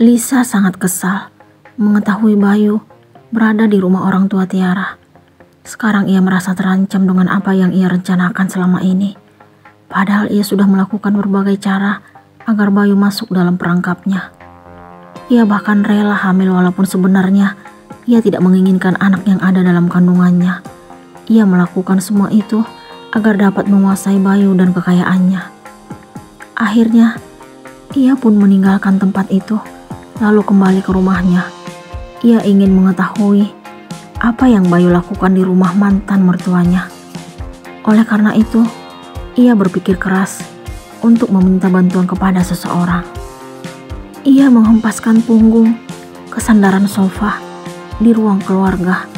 Lisa sangat kesal mengetahui Bayu berada di rumah orang tua Tiara. Sekarang ia merasa terancam dengan apa yang ia rencanakan selama ini. Padahal ia sudah melakukan berbagai cara agar Bayu masuk dalam perangkapnya. Ia bahkan rela hamil walaupun sebenarnya ia tidak menginginkan anak yang ada dalam kandungannya. Ia melakukan semua itu agar dapat menguasai Bayu dan kekayaannya. Akhirnya, ia pun meninggalkan tempat itu lalu kembali ke rumahnya. Ia ingin mengetahui apa yang Bayu lakukan di rumah mantan mertuanya. Oleh karena itu, ia berpikir keras untuk meminta bantuan kepada seseorang. Ia menghempaskan punggung ke sandaran sofa di ruang keluarga.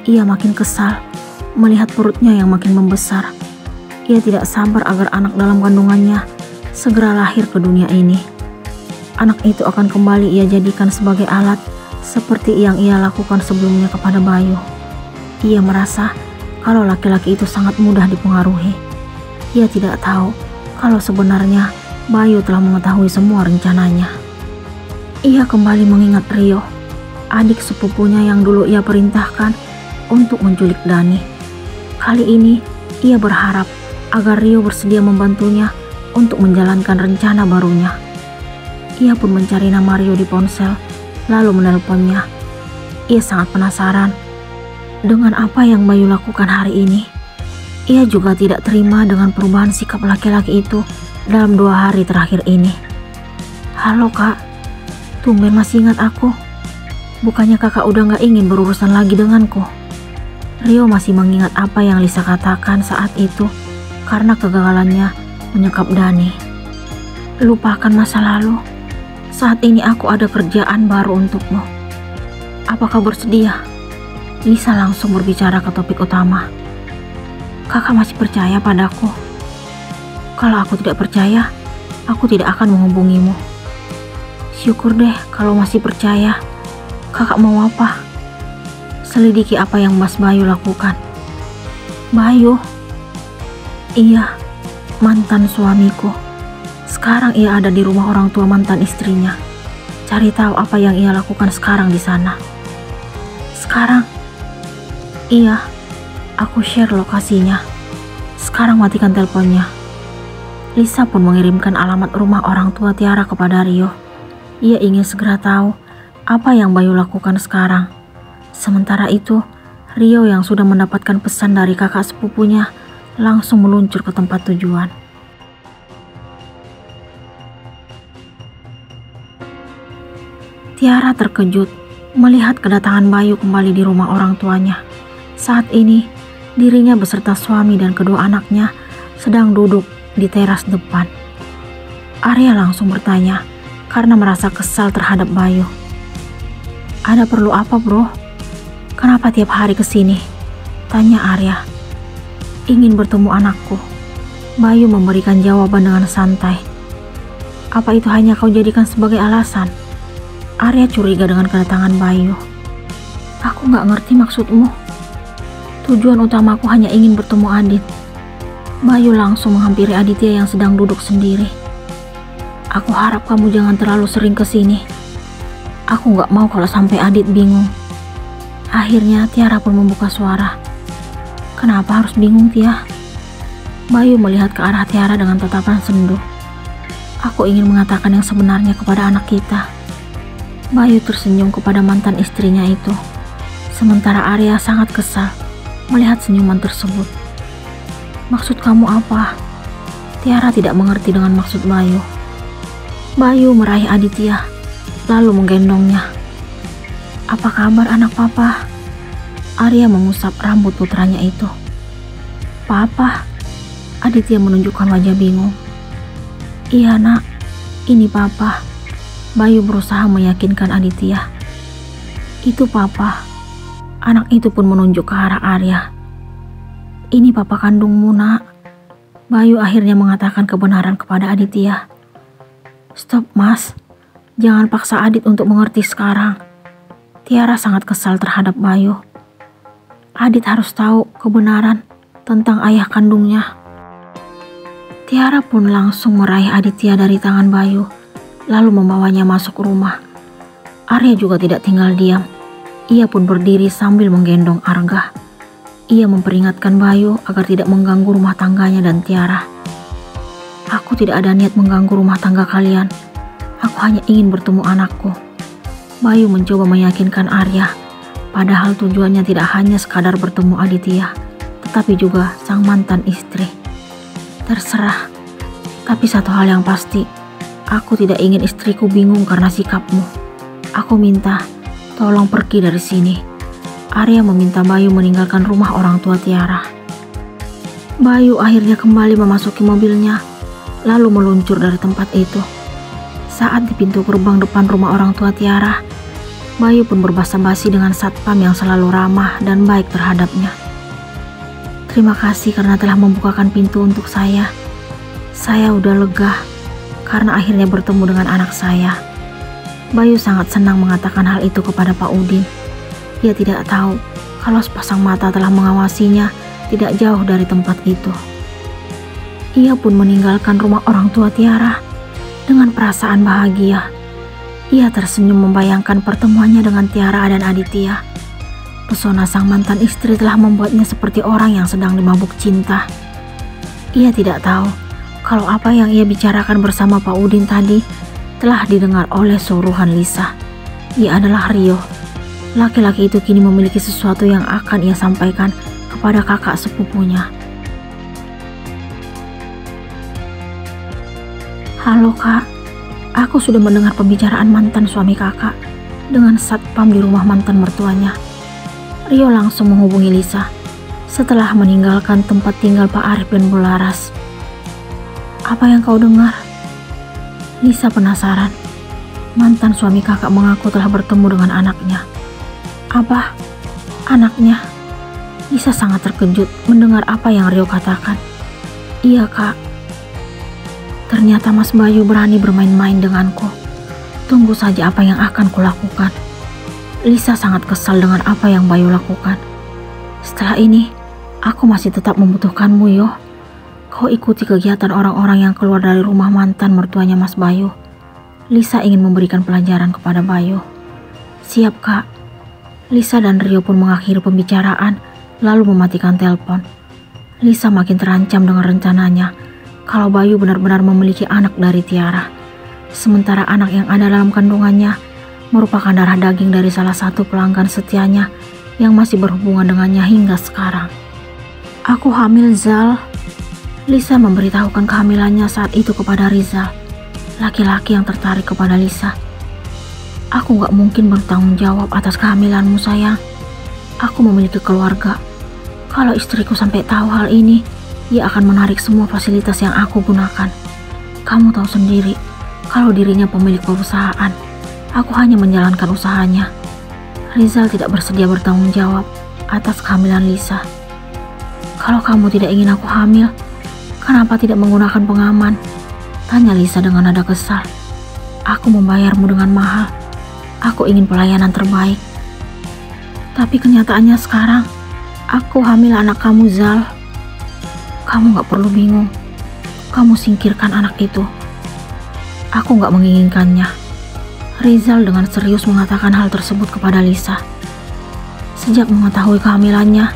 Ia makin kesal melihat perutnya yang makin membesar. Ia tidak sabar agar anak dalam kandungannya segera lahir ke dunia ini. Anak itu akan kembali ia jadikan sebagai alat seperti yang ia lakukan sebelumnya kepada Bayu. Ia merasa kalau laki-laki itu sangat mudah dipengaruhi. Ia tidak tahu kalau sebenarnya Bayu telah mengetahui semua rencananya. Ia kembali mengingat Rio, adik sepupunya yang dulu ia perintahkan untuk menculik Dani. Kali ini ia berharap agar Rio bersedia membantunya untuk menjalankan rencana barunya. Ia pun mencari nama Rio di ponsel, lalu menelponnya. Ia sangat penasaran dengan apa yang Bayu lakukan hari ini. Ia juga tidak terima dengan perubahan sikap laki-laki itu dalam 2 hari terakhir ini. Halo kak, tumben masih ingat aku. Bukannya kakak udah gak ingin berurusan lagi denganku? Rio masih mengingat apa yang Lisa katakan saat itu karena kegagalannya menyekap Dani. Lupakan masa lalu. Saat ini aku ada kerjaan baru untukmu. Apakah bersedia? Lisa langsung berbicara ke topik utama. Kakak masih percaya padaku? Kalau aku tidak percaya, aku tidak akan menghubungimu. Syukur deh kalau masih percaya. Kakak mau apa? Selidiki apa yang Mas Bayu lakukan. Bayu? Iya, mantan suamiku. Sekarang ia ada di rumah orang tua mantan istrinya. Cari tahu apa yang ia lakukan sekarang di sana. Sekarang? Iya, aku share lokasinya. Sekarang matikan teleponnya. Lisa pun mengirimkan alamat rumah orang tua Tiara kepada Rio. Ia ingin segera tahu apa yang Bayu lakukan sekarang. Sementara itu, Rio yang sudah mendapatkan pesan dari kakak sepupunya langsung meluncur ke tempat tujuan. Tiara terkejut melihat kedatangan Bayu kembali di rumah orang tuanya. Saat ini, dirinya beserta suami dan kedua anaknya sedang duduk di teras depan. Arya langsung bertanya karena merasa kesal terhadap Bayu. Ada perlu apa bro? Kenapa tiap hari kesini? Tanya Arya. Ingin bertemu anakku. Bayu memberikan jawaban dengan santai. Apa itu hanya kau jadikan sebagai alasan? Arya curiga dengan kedatangan Bayu. Aku gak ngerti maksudmu. Tujuan utamaku hanya ingin bertemu Adit. Bayu langsung menghampiri Aditya yang sedang duduk sendiri. Aku harap kamu jangan terlalu sering kesini. Aku gak mau kalau sampai Adit bingung. Akhirnya Tiara pun membuka suara. Kenapa harus bingung Tia? Bayu melihat ke arah Tiara dengan tatapan sendu. Aku ingin mengatakan yang sebenarnya kepada anak kita. Bayu tersenyum kepada mantan istrinya itu. Sementara Arya sangat kesal melihat senyuman tersebut. Maksud kamu apa? Tiara tidak mengerti dengan maksud Bayu. Bayu meraih Aditya, lalu menggendongnya. Apa kabar anak papa? Arya mengusap rambut putranya itu. Papa? Aditya menunjukkan wajah bingung. Iya nak, ini papa. Bayu berusaha meyakinkan Aditya. Itu papa. Anak itu pun menunjuk ke arah Arya. Ini papa kandungmu nak. Bayu akhirnya mengatakan kebenaran kepada Aditya. Stop mas. Jangan paksa Adit untuk mengerti sekarang. Tiara sangat kesal terhadap Bayu. Adit harus tahu kebenaran tentang ayah kandungnya. Tiara pun langsung meraih Aditya dari tangan Bayu, lalu membawanya masuk rumah Arya juga tidak tinggal diam. Ia pun berdiri sambil menggendong Arga. Ia memperingatkan Bayu agar tidak mengganggu rumah tangganya dan Tiara. Aku tidak ada niat mengganggu rumah tangga kalian. Aku hanya ingin bertemu anakku. Bayu mencoba meyakinkan Arya. Padahal tujuannya tidak hanya sekadar bertemu Aditya, tetapi juga sang mantan istri. Terserah. Tapi satu hal yang pasti, aku tidak ingin istriku bingung karena sikapmu. Aku minta, tolong pergi dari sini. Arya meminta Bayu meninggalkan rumah orang tua Tiara. Bayu akhirnya kembali memasuki mobilnya, lalu meluncur dari tempat itu. Saat di pintu gerbang depan rumah orang tua Tiara, Bayu pun berbasa-basi dengan satpam yang selalu ramah dan baik terhadapnya. Terima kasih karena telah membukakan pintu untuk saya. Saya udah lega karena akhirnya bertemu dengan anak saya. Bayu sangat senang mengatakan hal itu kepada Pak Udin. Ia tidak tahu kalau sepasang mata telah mengawasinya tidak jauh dari tempat itu. Ia pun meninggalkan rumah orang tua Tiara dengan perasaan bahagia. Ia tersenyum membayangkan pertemuannya dengan Tiara dan Aditya. Pesona sang mantan istri telah membuatnya seperti orang yang sedang dimabuk cinta. Ia tidak tahu kalau apa yang ia bicarakan bersama Pak Udin tadi telah didengar oleh suruhan Lisa. Ia adalah Rio. Laki-laki itu kini memiliki sesuatu yang akan ia sampaikan kepada kakak sepupunya. Halo kak, aku sudah mendengar pembicaraan mantan suami kakak dengan satpam di rumah mantan mertuanya. Rio langsung menghubungi Lisa setelah meninggalkan tempat tinggal Pak Arif dan Bularas. Apa yang kau dengar? Lisa penasaran. Mantan suami kakak mengaku telah bertemu dengan anaknya. Apa? Anaknya? Lisa sangat terkejut mendengar apa yang Rio katakan. Iya kak. Ternyata Mas Bayu berani bermain-main denganku. Tunggu saja apa yang akan kulakukan. Lisa sangat kesal dengan apa yang Bayu lakukan. Setelah ini, aku masih tetap membutuhkanmu yo. Kau ikuti kegiatan orang-orang yang keluar dari rumah mantan mertuanya Mas Bayu. Lisa ingin memberikan pelajaran kepada Bayu. Siap kak. Lisa dan Rio pun mengakhiri pembicaraan lalu mematikan telepon. Lisa makin terancam dengan rencananya kalau Bayu benar-benar memiliki anak dari Tiara. Sementara anak yang ada dalam kandungannya merupakan darah daging dari salah satu pelanggan setianya yang masih berhubungan dengannya hingga sekarang. Aku hamil Zal. Lisa memberitahukan kehamilannya saat itu kepada Rizal, laki-laki yang tertarik kepada Lisa. Aku gak mungkin bertanggung jawab atas kehamilanmu sayang. Aku memiliki keluarga. Kalau istriku sampai tahu hal ini, ia akan menarik semua fasilitas yang aku gunakan. Kamu tahu sendiri, kalau dirinya pemilik perusahaan, aku hanya menjalankan usahanya. Rizal tidak bersedia bertanggung jawab atas kehamilan Lisa. Kalau kamu tidak ingin aku hamil, kenapa tidak menggunakan pengaman? Tanya Lisa dengan nada kesal. Aku membayarmu dengan mahal. Aku ingin pelayanan terbaik. Tapi kenyataannya sekarang, aku hamil anak kamu Zal. Kamu gak perlu bingung. Kamu singkirkan anak itu. Aku gak menginginkannya. Rizal dengan serius mengatakan hal tersebut kepada Lisa. Sejak mengetahui kehamilannya,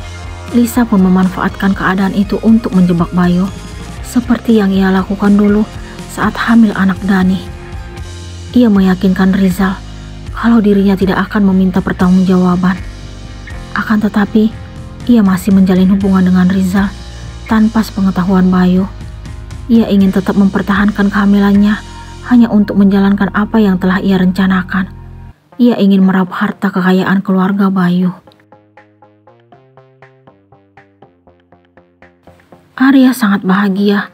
Lisa pun memanfaatkan keadaan itu untuk menjebak Bayu. Seperti yang ia lakukan dulu saat hamil anak Dani. Ia meyakinkan Rizal kalau dirinya tidak akan meminta pertanggungjawaban. Akan tetapi, ia masih menjalin hubungan dengan Rizal tanpa sepengetahuan Bayu. Ia ingin tetap mempertahankan kehamilannya hanya untuk menjalankan apa yang telah ia rencanakan. Ia ingin meraup harta kekayaan keluarga Bayu. Arya sangat bahagia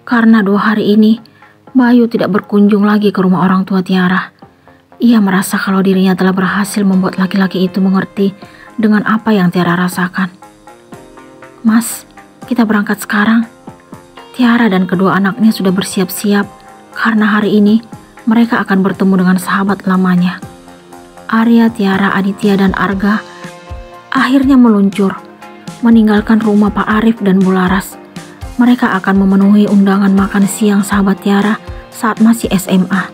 karena 2 hari ini Bayu tidak berkunjung lagi ke rumah orang tua Tiara. Ia merasa kalau dirinya telah berhasil membuat laki-laki itu mengerti dengan apa yang Tiara rasakan. Mas, kita berangkat sekarang. Tiara dan kedua anaknya sudah bersiap-siap karena hari ini mereka akan bertemu dengan sahabat lamanya. Arya, Tiara, Aditya, dan Arga akhirnya meluncur meninggalkan rumah Pak Arif dan Bularas. Mereka akan memenuhi undangan makan siang sahabat Tiara saat masih SMA.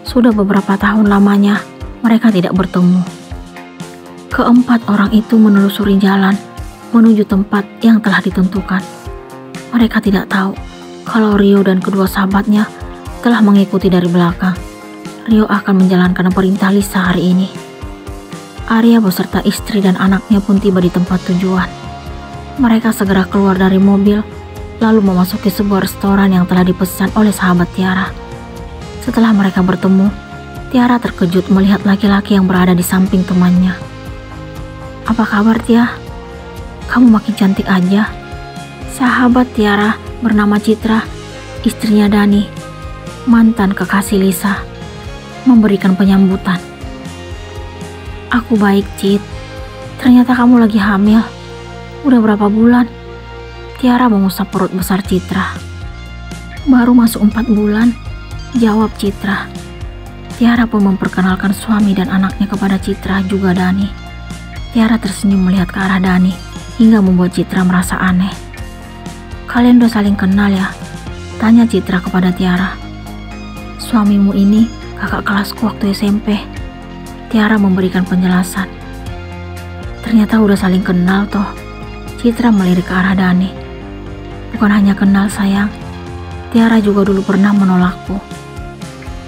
Sudah beberapa tahun lamanya mereka tidak bertemu. Keempat orang itu menelusuri jalan menuju tempat yang telah ditentukan. Mereka tidak tahu kalau Rio dan kedua sahabatnya telah mengikuti dari belakang. Rio akan menjalankan perintah Lisa hari ini. Arya beserta istri dan anaknya pun tiba di tempat tujuan. Mereka segera keluar dari mobil, lalu memasuki sebuah restoran yang telah dipesan oleh sahabat Tiara. Setelah mereka bertemu, Tiara terkejut melihat laki-laki yang berada di samping temannya. "Apa kabar, Tia? Kamu makin cantik aja." Sahabat Tiara bernama Citra, istrinya Dani, mantan kekasih Lisa, memberikan penyambutan. "Aku baik, Cit. Ternyata kamu lagi hamil. Udah berapa bulan?" Tiara mengusap perut besar Citra. "Baru masuk 4 bulan, jawab Citra. Tiara pun memperkenalkan suami dan anaknya kepada Citra juga Dani. Tiara tersenyum melihat ke arah Dani hingga membuat Citra merasa aneh. "Kalian udah saling kenal ya?" tanya Citra kepada Tiara. "Suamimu ini kakak kelasku waktu SMP." Tiara memberikan penjelasan. "Ternyata udah saling kenal toh." Citra melirik ke arah Dani. "Bukan hanya kenal sayang, Tiara juga dulu pernah menolakku."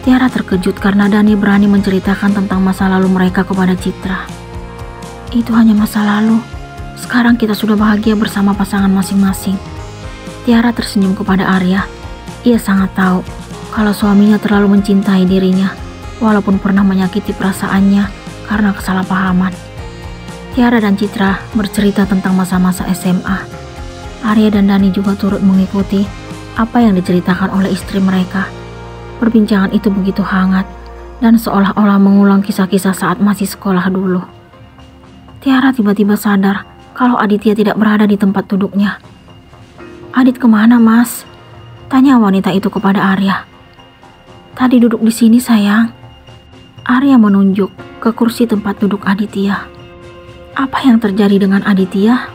Tiara terkejut karena Dani berani menceritakan tentang masa lalu mereka kepada Citra. "Itu hanya masa lalu. Sekarang kita sudah bahagia bersama pasangan masing-masing." Tiara tersenyum kepada Arya. Ia sangat tahu kalau suaminya terlalu mencintai dirinya, walaupun pernah menyakiti perasaannya karena kesalahpahaman. Tiara dan Citra bercerita tentang masa-masa SMA. Arya dan Dani juga turut mengikuti apa yang diceritakan oleh istri mereka. Perbincangan itu begitu hangat dan seolah-olah mengulang kisah-kisah saat masih sekolah dulu. Tiara tiba-tiba sadar kalau Aditya tidak berada di tempat duduknya. "Adit kemana, Mas?" tanya wanita itu kepada Arya. "Tadi duduk di sini, sayang." Arya menunjuk ke kursi tempat duduk Aditya. "Apa yang terjadi dengan Aditya?"